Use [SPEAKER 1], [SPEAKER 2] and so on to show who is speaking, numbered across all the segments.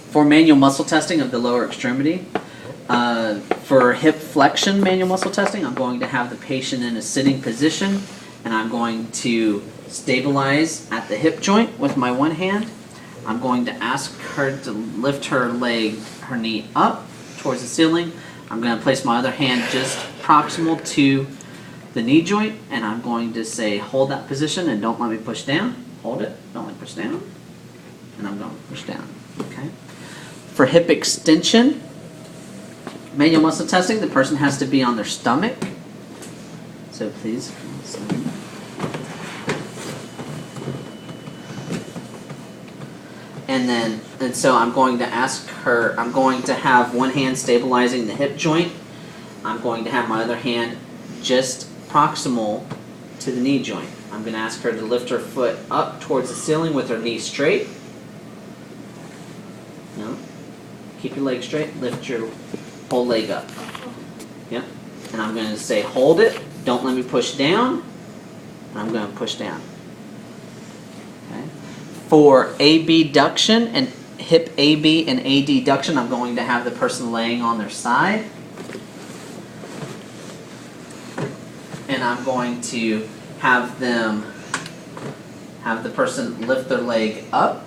[SPEAKER 1] For manual muscle testing of the lower extremity, for hip flexion manual muscle testing, I'm going to have the patient in a sitting position, and I'm going to stabilize at the hip joint with my one hand. I'm going to ask her to lift her knee up towards the ceiling. I'm going to place my other hand just proximal to the knee joint, and I'm going to say, hold that position and don't let me push down. Hold it, don't let me push down. And I'm going to push down, okay? For hip extension, manual muscle testing, the person has to be on their stomach. So please. And so I'm going to ask her, I'm going to have one hand stabilizing the hip joint. I'm going to have my other hand just proximal to the knee joint. I'm going to ask her to lift her foot up towards the ceiling with her knee straight. No. Keep your leg straight. Lift your whole leg up. Yep. And I'm going to say, hold it. Don't let me push down. And I'm going to push down. Okay. For abduction and hip AB and adduction, I'm going to have the person laying on their side. And I'm going to have the person lift their leg up.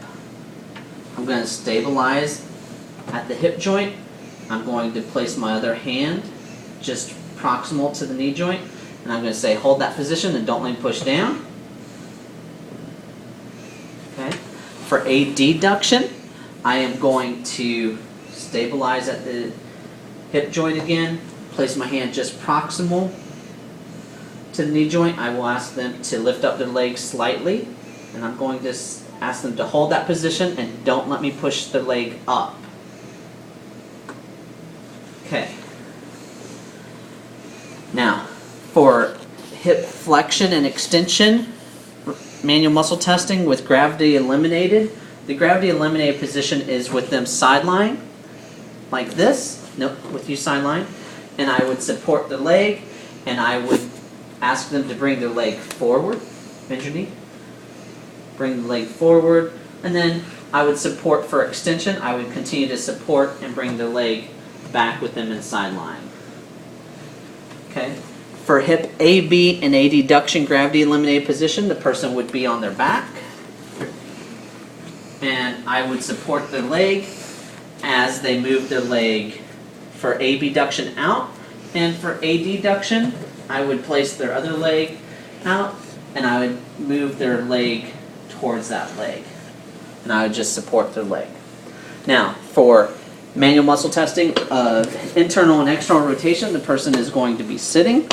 [SPEAKER 1] I'm going to stabilize at the hip joint. I'm going to place my other hand just proximal to the knee joint. And I'm going to say, hold that position and don't let me push down. Okay. For adduction, I am going to stabilize at the hip joint again. Place my hand just proximal to the knee joint. I will ask them to lift up their legs slightly, and I'm going to ask them to hold that position and don't let me push the leg up. Okay. Now, for hip flexion and extension, manual muscle testing with gravity eliminated. The gravity eliminated position is with them sideline, like this. Nope, with you sideline. And I would support the leg, and I would ask them to bring their leg forward. Bend your knee. Bring the leg forward. And then I would support for extension. I would continue to support and bring the leg back with them in sideline. Okay. For hip AB and adduction gravity eliminated position, the person would be on their back. And I would support their leg as they move their leg for abduction out. And for adduction, I would place their other leg out, and I would move their leg towards that leg. And I would just support their leg. Now, for manual muscle testing of internal and external rotation, the person is going to be sitting.